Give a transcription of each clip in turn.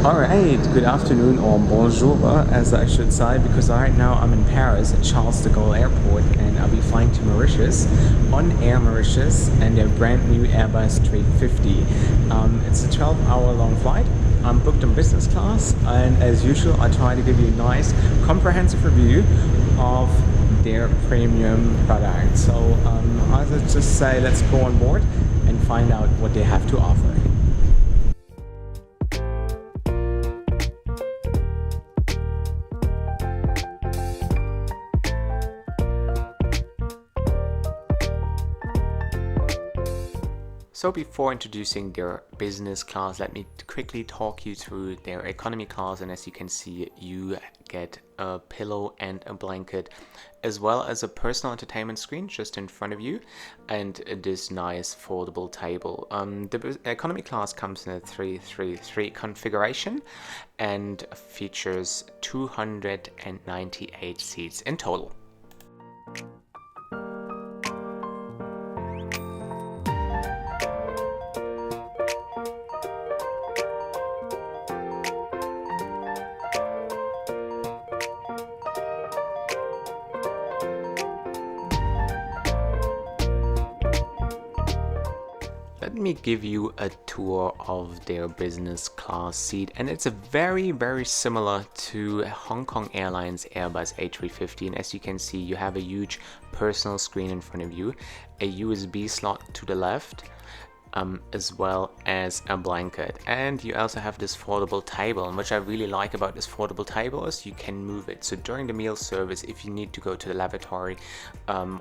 Alright, good afternoon or bonjour as I should say, because right now I'm in Paris at Charles de Gaulle Airport and I'll be flying to Mauritius on Air Mauritius and their brand new Airbus A350. It's a 12-hour long flight. I'm booked on business class, and as usual I try to give you a nice comprehensive review of their premium product. So I would just say let's go on board and find out what they have to offer. So before introducing their business class, let me quickly talk you through their economy class. And as you can see, you get a pillow and a blanket, as well as a personal entertainment screen just in front of you, and this nice foldable table. The economy class comes in a 333 configuration and features 298 seats in total. Let me give you a tour of their business class seat, and it's a very similar to Hong Kong Airlines Airbus A350. And as you can see, you have a huge personal screen in front of you, a USB slot to the left, as well as a blanket, and you also have this foldable table. And what I really like about this foldable table is you can move it. So during the meal service, if you need to go to the lavatory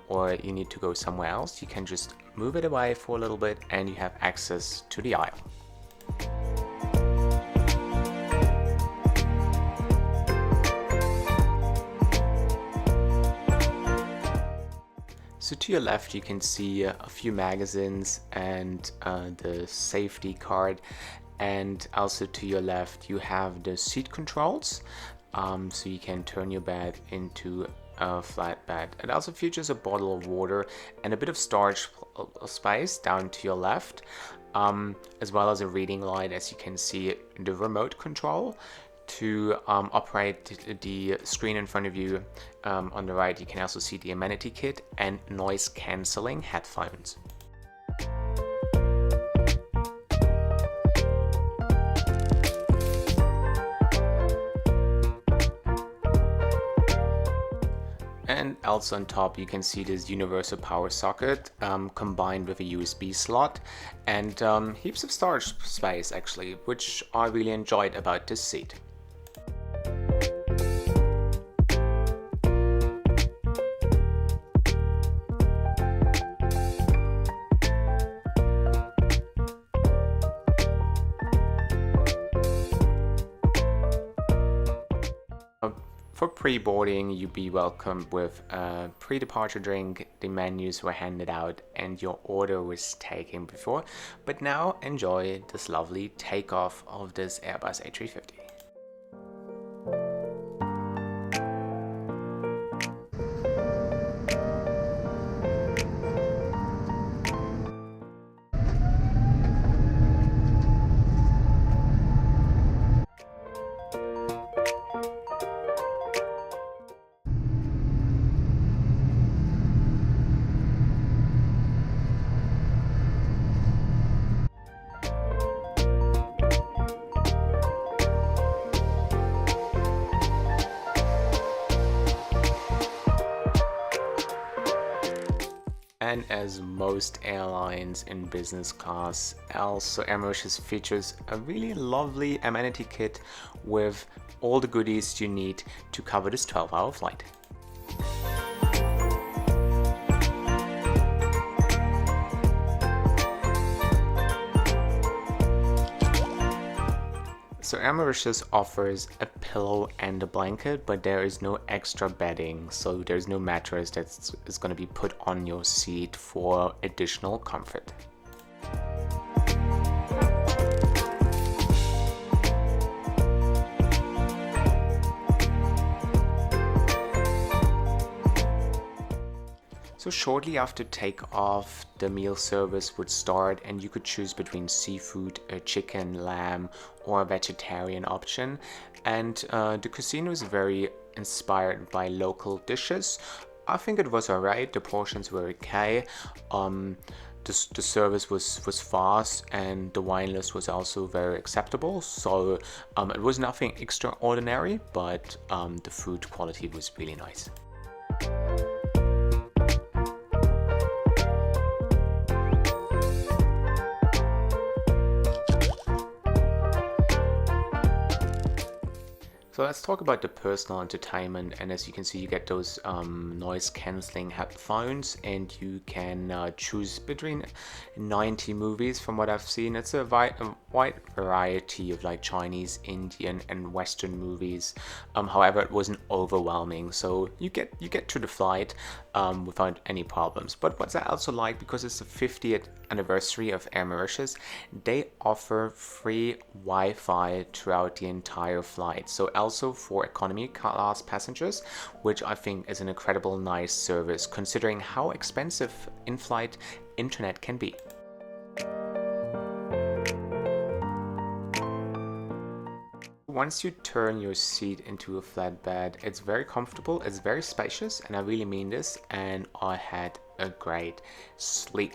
or you need to go somewhere else, you can just move it away for a little bit and you have access to the aisle. So to your left you can see a few magazines and the safety card, and also to your left you have the seat controls, so you can turn your bed into a flat bed. It also features a bottle of water and a bit of storage space down to your left, as well as a reading light. As you can see, the remote control to operate the screen in front of you. On the right you can also see the amenity kit and noise cancelling headphones. And also on top you can see this universal power socket combined with a USB slot and heaps of storage space actually, which I really enjoyed about this seat. For pre-boarding, you'll be welcomed with a pre-departure drink. The menus were handed out and your order was taken before. But now enjoy this lovely takeoff of this Airbus A350. And as most airlines in business class, also Air Mauritius features a really lovely amenity kit with all the goodies you need to cover this 12-hour flight. So Air Mauritius offers a pillow and a blanket, but there is no extra bedding, so there's no mattress that is going to be put on your seat for additional comfort. So shortly after takeoff, the meal service would start and you could choose between seafood, chicken, lamb, or a vegetarian option. And the cuisine was very inspired by local dishes. I think it was alright, the portions were okay. The service was fast and the wine list was also very acceptable. So it was nothing extraordinary, but the food quality was really nice. So let's talk about the personal entertainment, and as you can see, you get those noise cancelling headphones and you can choose between 90 movies from what I've seen. It's a wide variety of like Chinese, Indian and Western movies. However, it wasn't overwhelming, so you get to the flight without any problems. But what's I also like, because it's the 50th anniversary of Air Mauritius, they offer free Wi-Fi throughout the entire flight. So also for economy class passengers, which I think is an incredible nice service considering how expensive in-flight internet can be. Once you turn your seat into a flatbed, it's very comfortable, it's very spacious, and I really mean this, and I had a great sleep.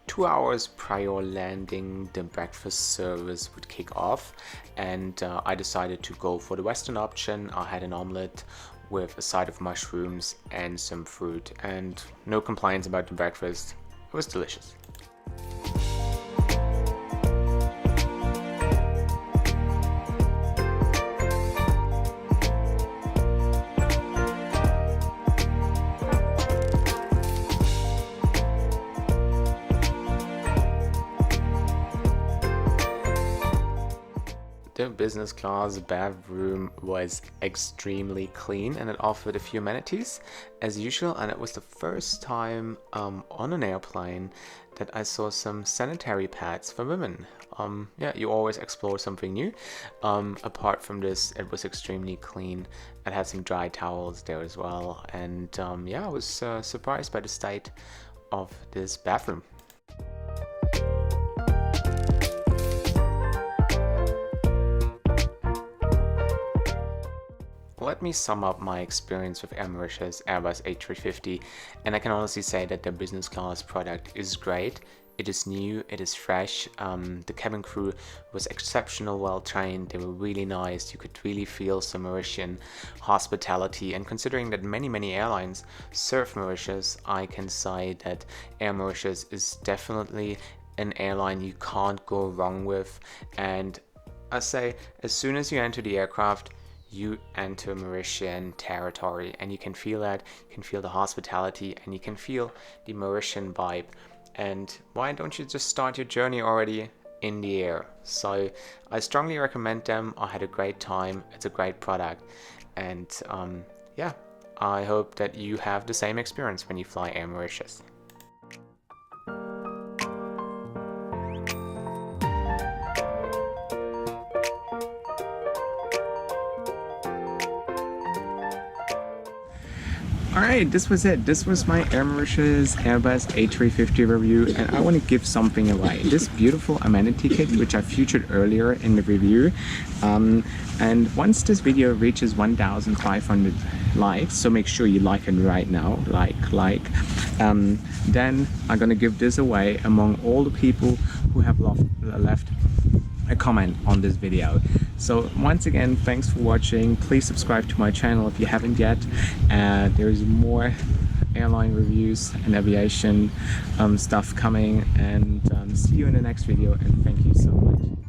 2 hours prior landing, the breakfast service would kick off, and I decided to go for the Western option. I had an omelette with a side of mushrooms and some fruit, and no complaints about the breakfast. It was delicious. The business class bathroom was extremely clean and it offered a few amenities as usual, and it was the first time on an airplane that I saw some sanitary pads for women. Yeah, you always explore something new. Apart from this, it was extremely clean. It had some dry towels there as well, and yeah, I was surprised by the state of this bathroom. Let me sum up my experience with Air Mauritius Airbus A350, and I can honestly say that the business class product is great. It is new, it is fresh, the cabin crew was exceptional, well trained, they were really nice, you could really feel some Mauritian hospitality, and considering that many airlines serve Mauritius, I can say that Air Mauritius is definitely an airline you can't go wrong with. And I say, as soon as you enter the aircraft, you enter Mauritian territory, and you can feel that, you can feel the hospitality, and you can feel the Mauritian vibe. And why don't you just start your journey already in the air? So I strongly recommend them. I had a great time, it's a great product, and yeah, I hope that you have the same experience when you fly Air Mauritius. Alright, this was it. This was my Air Mauritius Airbus A350 review, and I want to give something away. This beautiful amenity kit, which I featured earlier in the review. And once this video reaches 1,500 likes, so make sure you like it right now, then I'm gonna give this away among all the people who have left a comment on this video. So once again, thanks for watching. Please subscribe to my channel if you haven't yet. There's more airline reviews and aviation stuff coming, and see you in the next video, and thank you so much.